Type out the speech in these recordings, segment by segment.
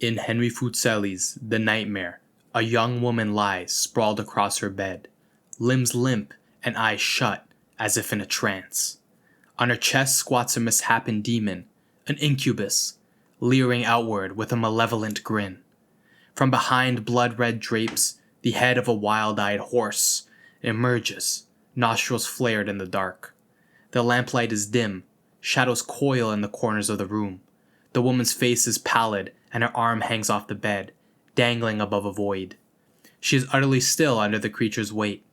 In Henry Fuseli's The Nightmare, a young woman lies sprawled across her bed, limbs limp and eyes shut as if in a trance. On her chest squats a misshapen demon, an incubus, leering outward with a malevolent grin. From behind blood-red drapes, the head of a wild-eyed horse emerges, nostrils flared in the dark. The lamplight is dim, shadows coil in the corners of the room. The woman's face is pallid and her arm hangs off the bed, dangling above a void. She is utterly still under the creature's weight.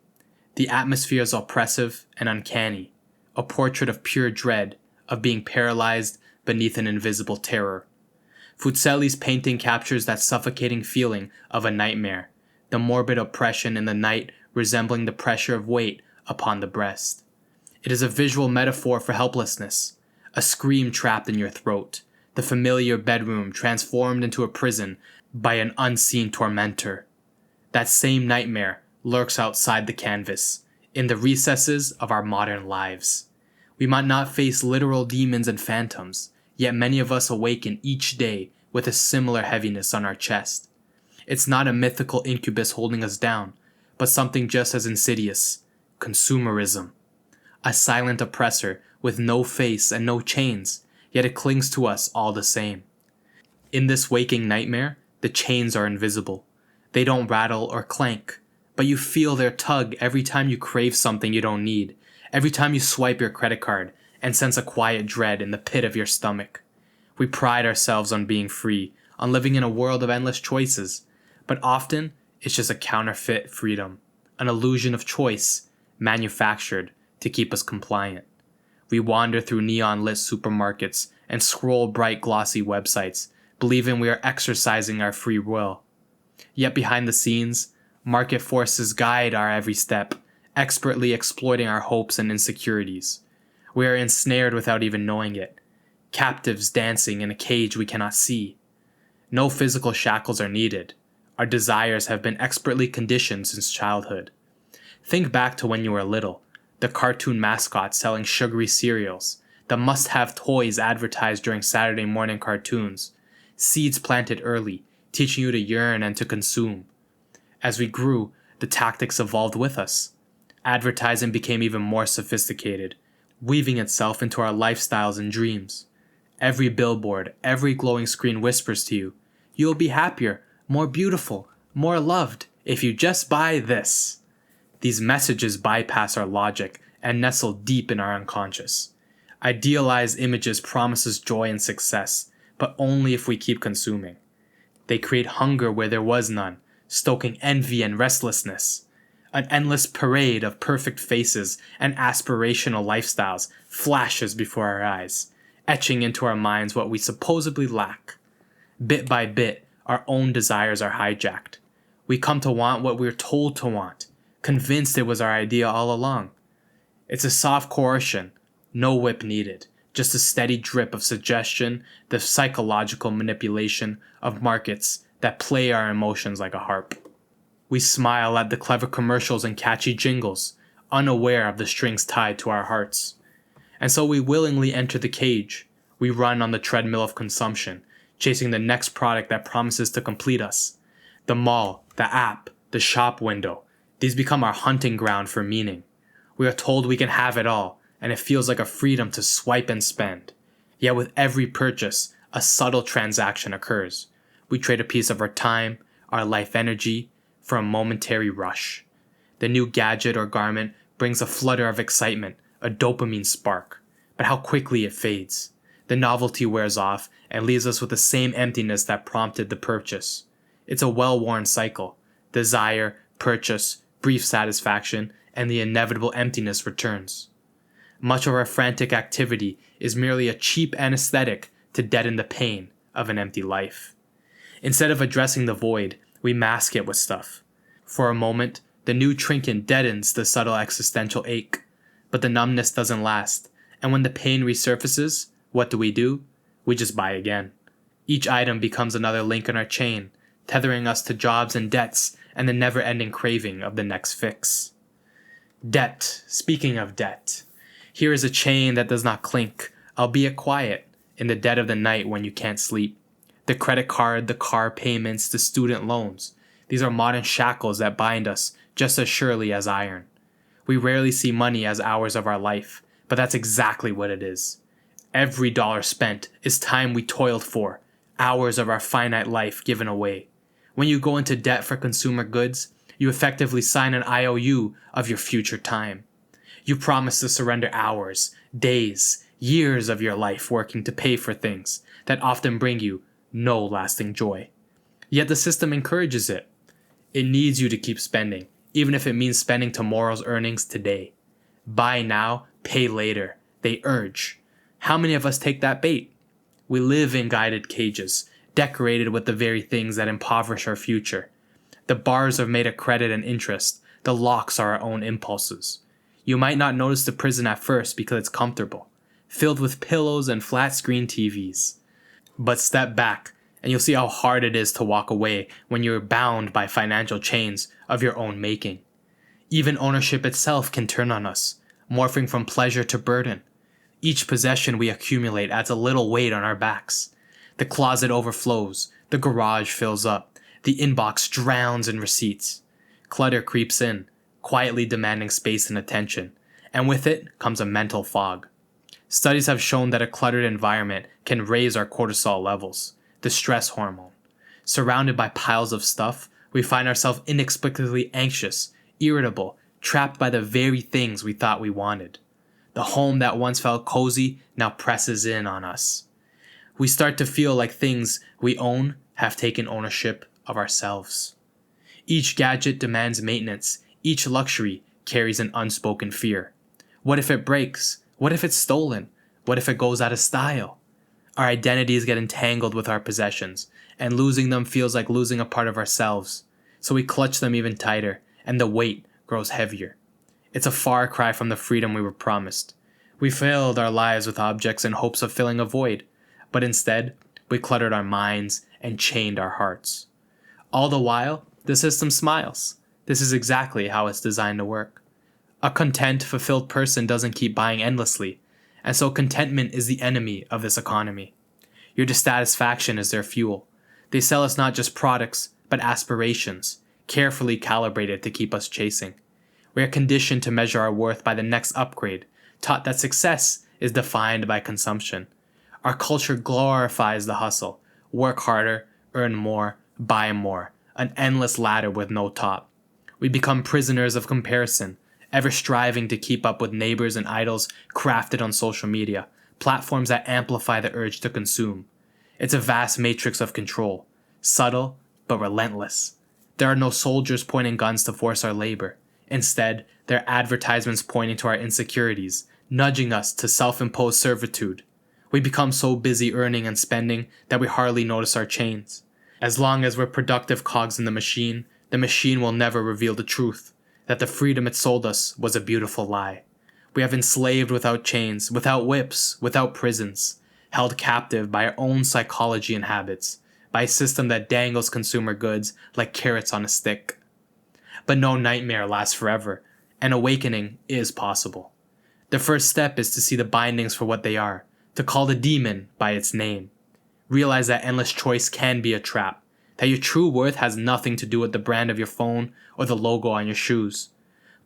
The atmosphere is oppressive and uncanny, a portrait of pure dread, of being paralyzed beneath an invisible terror. Fuseli's painting captures that suffocating feeling of a nightmare, the morbid oppression in the night resembling the pressure of weight upon the breast. It is a visual metaphor for helplessness, a scream trapped in your throat, the familiar bedroom transformed into a prison by an unseen tormentor. That same nightmare lurks outside the canvas, in the recesses of our modern lives. We might not face literal demons and phantoms, yet many of us awaken each day with a similar heaviness on our chest. It's not a mythical incubus holding us down, but something just as insidious: consumerism. A silent oppressor with no face and no chains, yet it clings to us all the same. In this waking nightmare, the chains are invisible. They don't rattle or clank, but you feel their tug every time you crave something you don't need, every time you swipe your credit card and sense a quiet dread in the pit of your stomach. We pride ourselves on being free, on living in a world of endless choices, but often it's just a counterfeit freedom, an illusion of choice manufactured to keep us compliant. We wander through neon-lit supermarkets and scroll bright glossy websites, believing we are exercising our free will. Yet behind the scenes, market forces guide our every step, expertly exploiting our hopes and insecurities. We are ensnared without even knowing it, captives dancing in a cage we cannot see. No physical shackles are needed. Our desires have been expertly conditioned since childhood. Think back to when you were little, the cartoon mascots selling sugary cereals, the must-have toys advertised during Saturday morning cartoons, seeds planted early, teaching you to yearn and to consume. As we grew, the tactics evolved with us. Advertising became even more sophisticated, weaving itself into our lifestyles and dreams. Every billboard, every glowing screen whispers to you, "You'll be happier, more beautiful, more loved, if you just buy this." These messages bypass our logic and nestle deep in our unconscious. Idealized images promise us joy and success, but only if we keep consuming. They create hunger where there was none, stoking envy and restlessness. An endless parade of perfect faces and aspirational lifestyles flashes before our eyes, etching into our minds what we supposedly lack. Bit by bit, our own desires are hijacked. We come to want what we're told to want, convinced it was our idea all along. It's a soft coercion, no whip needed, just a steady drip of suggestion, the psychological manipulation of markets that play our emotions like a harp. We smile at the clever commercials and catchy jingles, unaware of the strings tied to our hearts. And so we willingly enter the cage. We run on the treadmill of consumption, chasing the next product that promises to complete us. The mall, the app, the shop window, these become our hunting ground for meaning. We are told we can have it all, and it feels like a freedom to swipe and spend. Yet with every purchase, a subtle transaction occurs. We trade a piece of our time, our life energy, for a momentary rush. The new gadget or garment brings a flutter of excitement, a dopamine spark. But how quickly it fades. The novelty wears off and leaves us with the same emptiness that prompted the purchase. It's a well-worn cycle. Desire, purchase, brief satisfaction, and the inevitable emptiness returns. Much of our frantic activity is merely a cheap anesthetic to deaden the pain of an empty life. Instead of addressing the void, we mask it with stuff. For a moment, the new trinket deadens the subtle existential ache, but the numbness doesn't last, and when the pain resurfaces, what do? We just buy again. Each item becomes another link in our chain, tethering us to jobs and debts and the never-ending craving of the next fix. Debt. Speaking of debt, here is a chain that does not clink, albeit quiet, in the dead of the night when you can't sleep. The credit card, the car payments, the student loans. These are modern shackles that bind us just as surely as iron. We rarely see money as hours of our life, but that's exactly what it is. Every dollar spent is time we toiled for, hours of our finite life given away. When you go into debt for consumer goods, you effectively sign an IOU of your future time. You promise to surrender hours, days, years of your life working to pay for things that often bring you no lasting joy. Yet the system encourages it. It needs you to keep spending, even if it means spending tomorrow's earnings today. Buy now, pay later, they urge. How many of us take that bait? We live in guided cages, decorated with the very things that impoverish our future. The bars are made of credit and interest. The locks are our own impulses. You might not notice the prison at first because it's comfortable, filled with pillows and flat-screen TVs. But step back, and you'll see how hard it is to walk away when you're bound by financial chains of your own making. Even ownership itself can turn on us, morphing from pleasure to burden. Each possession we accumulate adds a little weight on our backs. The closet overflows, the garage fills up, the inbox drowns in receipts. Clutter creeps in, quietly demanding space and attention, and with it comes a mental fog. Studies have shown that a cluttered environment can raise our cortisol levels, the stress hormone. Surrounded by piles of stuff, we find ourselves inexplicably anxious, irritable, trapped by the very things we thought we wanted. The home that once felt cozy now presses in on us. We start to feel like things we own have taken ownership of ourselves. Each gadget demands maintenance. Each luxury carries an unspoken fear. What if it breaks? What if it's stolen? What if it goes out of style? Our identities get entangled with our possessions, and losing them feels like losing a part of ourselves. So we clutch them even tighter, and the weight grows heavier. It's a far cry from the freedom we were promised. We filled our lives with objects in hopes of filling a void, but instead, we cluttered our minds and chained our hearts. All the while, the system smiles. This is exactly how it's designed to work. A content, fulfilled person doesn't keep buying endlessly, and so contentment is the enemy of this economy. Your dissatisfaction is their fuel. They sell us not just products, but aspirations, carefully calibrated to keep us chasing. We are conditioned to measure our worth by the next upgrade, taught that success is defined by consumption. Our culture glorifies the hustle. Work harder, earn more, buy more, an endless ladder with no top. We become prisoners of comparison, ever striving to keep up with neighbors and idols crafted on social media, platforms that amplify the urge to consume. It's a vast matrix of control, subtle but relentless. There are no soldiers pointing guns to force our labor. Instead, there are advertisements pointing to our insecurities, nudging us to self-imposed servitude. We become so busy earning and spending that we hardly notice our chains. As long as we're productive cogs in the machine will never reveal the truth, that the freedom it sold us was a beautiful lie. We have enslaved without chains, without whips, without prisons, held captive by our own psychology and habits, by a system that dangles consumer goods like carrots on a stick. But no nightmare lasts forever. An awakening is possible. The first step is to see the bindings for what they are, to call the demon by its name. Realize that endless choice can be a trap, that your true worth has nothing to do with the brand of your phone or the logo on your shoes.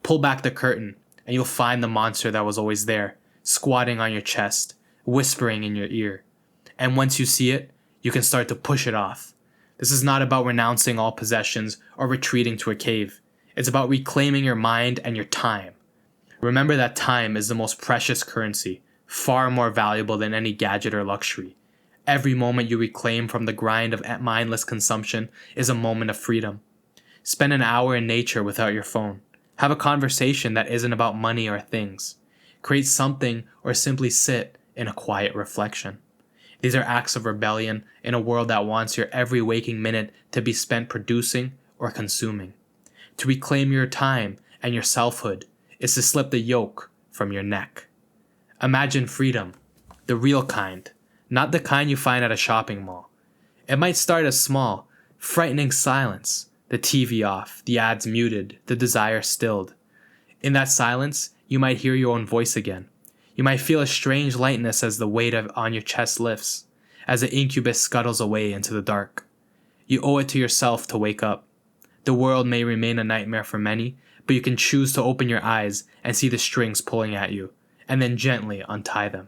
Pull back the curtain, and you'll find the monster that was always there, squatting on your chest, whispering in your ear. And once you see it, you can start to push it off. This is not about renouncing all possessions or retreating to a cave. It's about reclaiming your mind and your time. Remember that time is the most precious currency, far more valuable than any gadget or luxury. Every moment you reclaim from the grind of mindless consumption is a moment of freedom. Spend an hour in nature without your phone. Have a conversation that isn't about money or things. Create something or simply sit in a quiet reflection. These are acts of rebellion in a world that wants your every waking minute to be spent producing or consuming. To reclaim your time and your selfhood is to slip the yoke from your neck. Imagine freedom, the real kind, not the kind you find at a shopping mall. It might start as small, frightening silence, the TV off, the ads muted, the desire stilled. In that silence, you might hear your own voice again. You might feel a strange lightness as the weight on your chest lifts, as the incubus scuttles away into the dark. You owe it to yourself to wake up. The world may remain a nightmare for many, but you can choose to open your eyes and see the strings pulling at you, and then gently untie them.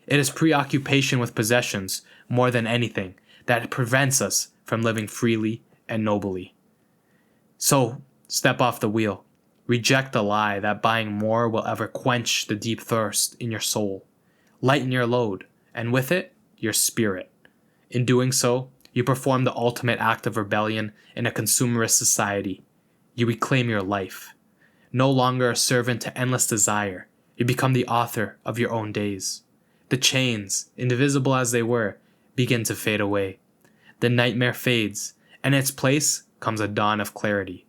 It is preoccupation with possessions, more than anything, that prevents us from living freely and nobly. So, step off the wheel. Reject the lie that buying more will ever quench the deep thirst in your soul. Lighten your load, and with it, your spirit. In doing so, you perform the ultimate act of rebellion in a consumerist society. You reclaim your life. No longer a servant to endless desire, you become the author of your own days. The chains, indivisible as they were, begin to fade away. The nightmare fades, and in its place comes a dawn of clarity.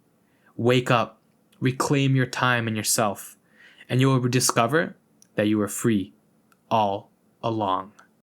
Wake up, reclaim your time and yourself, and you will discover that you were free all along.